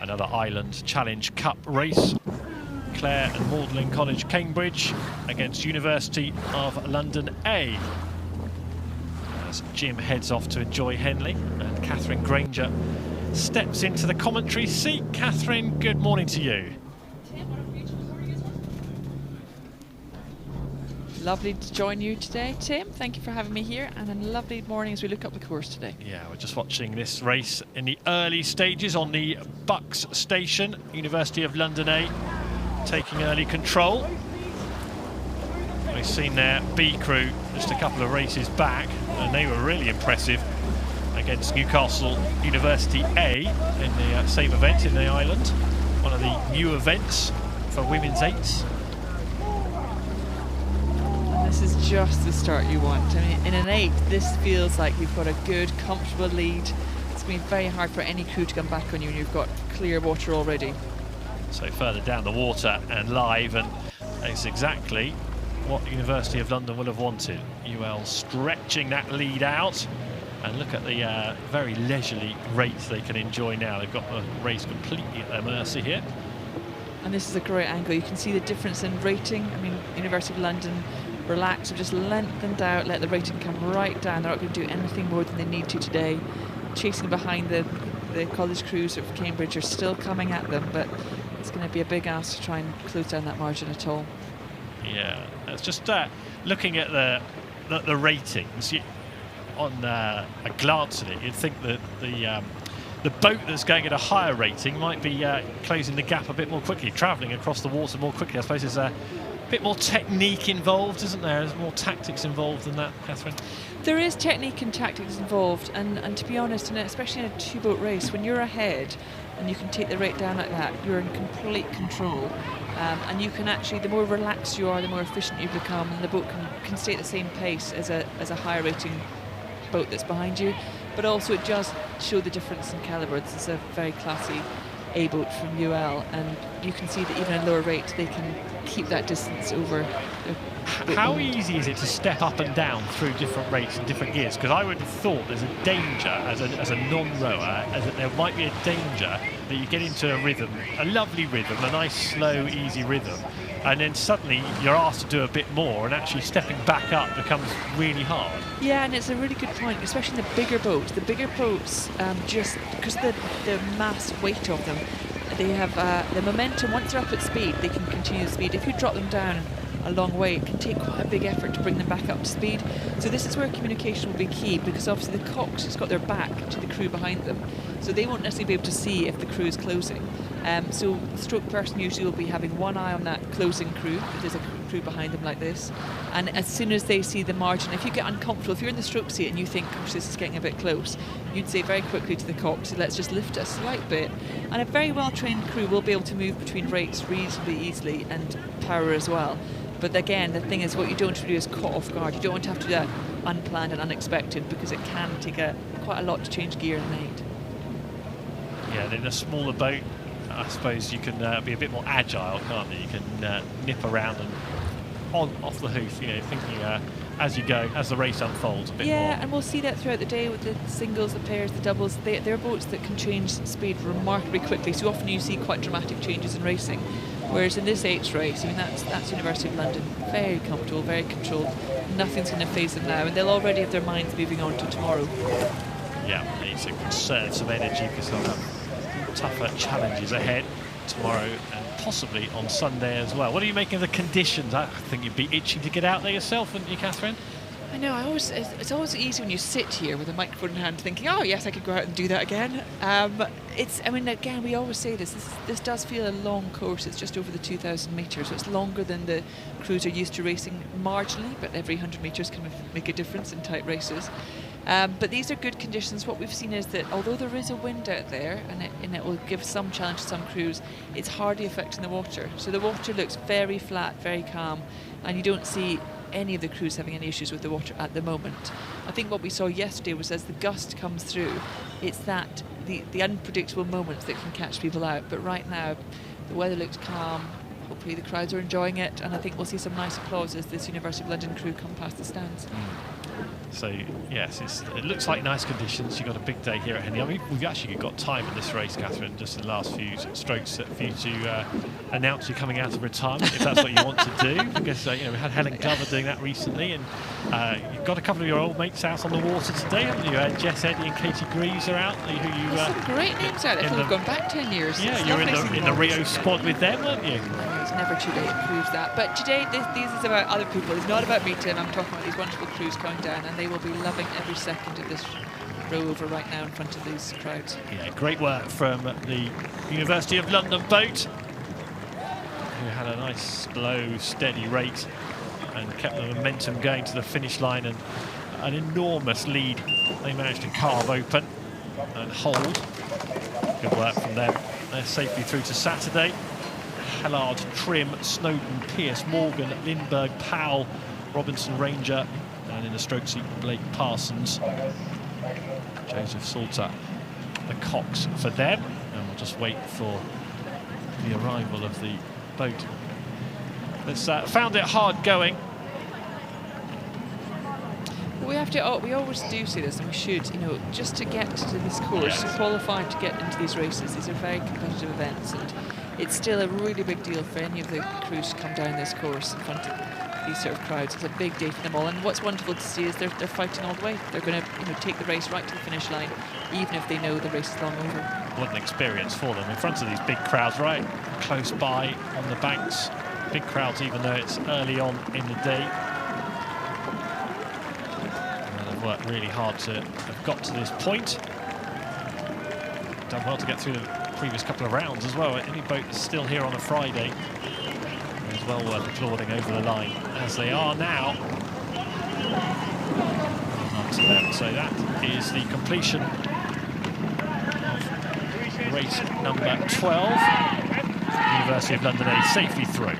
Another Island Challenge Cup race. Clare and Magdalene College, Cambridge, against University of London A. As Jim heads off to enjoy Henley, and Catherine Granger steps into the commentary seat. Catherine, good morning to you. Lovely to join you today, Tim. Thank you for having me here, and a lovely morning as we look up the course today. Yeah, we're just watching this race in the early stages on the Bucks station. University of London A taking early control. We've seen their B crew just a couple of races back, and they were really impressive against Newcastle University A in the same event in the Island. One of the new events for women's eights. This is just the start you want. I mean, in an 8, this feels like you've got a good, comfortable lead. It's been very hard for any crew to come back on you, and you've got clear water already. So further down the water and live, and it's exactly what University of London would have wanted. UL stretching that lead out, and look at the very leisurely rates they can enjoy now. They've got the race completely at their mercy here. And this is a great angle. You can see the difference in rating. I mean, University of London relaxed, have just lengthened out, let the rating come right down. They're not going to do anything more than they need to today. Chasing behind the college crews of Cambridge are still coming at them, but it's going to be a big ask to try and close down that margin at all. Yeah, it's just looking at the ratings, on a glance at it, you'd think that the boat that's going at a higher rating might be closing the gap a bit more quickly, travelling across the water more quickly. I suppose there's a bit more technique involved, isn't there? There's more tactics involved than that, Catherine. There is technique and tactics involved, and to be honest, especially in a two-boat race, when you're ahead and you can take the rate down like that, you're in complete control, and you can actually, the more relaxed you are, the more efficient you become, and the boat can stay at the same pace as a higher rating boat that's behind you. But also it does show the difference in calibre. This is a very classy A boat from UL, and you can see that even at lower rate they can keep that distance over. How easy is it to step up and down through different rates and different gears? Because I would have thought there's a danger as a non-rower, as that there might be a danger that you get into a rhythm, a lovely rhythm, a nice slow easy rhythm, and then suddenly you're asked to do a bit more, and actually stepping back up becomes really hard. Yeah, and it's a really good point, especially in the bigger boats. The bigger boats, just because of the mass weight of them, they have the momentum. Once they're up at speed, they can continue the speed. If you drop them down a long way, it can take quite a big effort to bring them back up to speed. So this is where communication will be key, because obviously the cox has got their back to the crew behind them, so they won't necessarily be able to see if the crew is closing. So the stroke person usually will be having one eye on that closing crew, if there's a crew behind them like this, and as soon as they see the margin, if you get uncomfortable, if you're in the stroke seat and you think, gosh, this is getting a bit close, you'd say very quickly to the cox, let's just lift it a slight bit, and a very well trained crew will be able to move between rates reasonably easily, and power as well. But again, the thing is, what you don't want to do is caught off guard. You don't want to have to do that unplanned and unexpected, because it can take quite a lot to change gear in an 8. Yeah, and in a smaller boat, I suppose you can be a bit more agile, can't you? You can nip around and off the hoof, thinking as you go, as the race unfolds a bit more. Yeah, and we'll see that throughout the day with the singles, the pairs, the doubles. They're boats that can change speed remarkably quickly, so often you see quite dramatic changes in racing. Whereas in this H race, I mean, that's University of London, very comfortable, very controlled. Nothing's going to phase them now, and they'll already have their minds moving on to tomorrow. Yeah, they need to conserve some energy, because they'll have tougher challenges ahead tomorrow and possibly on Sunday as well. What are you making of the conditions? I think you'd be itching to get out there yourself, wouldn't you, Catherine? I know, it's always easy when you sit here with a microphone in hand thinking, oh yes, I could go out and do that again. I mean, again, we always say this does feel a long course. It's just over the 2,000 metres, so it's longer than the crews are used to racing marginally, but every 100 metres can make a difference in tight races. But these are good conditions. What we've seen is that although there is a wind out there, and it will give some challenge to some crews, it's hardly affecting the water. So the water looks very flat, very calm, and you don't see any of the crews having any issues with the water at the moment. I think what we saw yesterday was, as the gust comes through, it's that the unpredictable moments that can catch people out. But right now, the weather looks calm. Hopefully the crowds are enjoying it, and I think we'll see some nice applause as this University of London crew come past the stands. So yes, it looks like nice conditions. You've got a big day here at Henley. I mean, we've actually got time in this race, Catherine, just in the last few strokes for you to announce you're coming out of retirement, if that's what you want to do. Because we had Helen Glover doing that recently, and you've got a couple of your old mates out on the water today, haven't you? Jess Eddy and Katie Greaves are out. Who you? Some great names out there. We've gone back 10 years. Yeah, you're in the Rio squad with them, weren't you? It's never too late. It proves that. But today, this is about other people. It's not about me, Tim. I'm talking about these wonderful crews coming down, and they will be loving every second of this row over right now in front of these crowds. Yeah, great work from the University of London boat, who had a nice, slow, steady rate and kept the momentum going to the finish line, and an enormous lead they managed to carve open and hold. Good work from them. They're safely through to Saturday. Hallard, Trim, Snowden, Pearce, Morgan, Lindbergh, Powell, Robinson, Ranger, and in the stroke seat, Blake Parsons, Joseph Salter, the Cox for them. And we'll just wait for the arrival of the boat. It's found it hard going. We have to. We always do say this, and we should. Just to get to this course, to qualify to get into these races, these are very competitive events, and it's still a really big deal for any of the crews to come down this course in front of these sort of crowds. It's a big day for them all, and what's wonderful to see is they're fighting all the way. They're going to take the race right to the finish line, even if they know the race is long over. What an experience for them in front of these big crowds, right close by on the banks. Big crowds, even though it's early on in the day. And they've worked really hard to have got to this point. Done well to get through the previous couple of rounds as well. Any boat that's still here on a Friday is well worth applauding over the line, as they are now. On to them. So that is the completion of race number 12. University of London A safely through.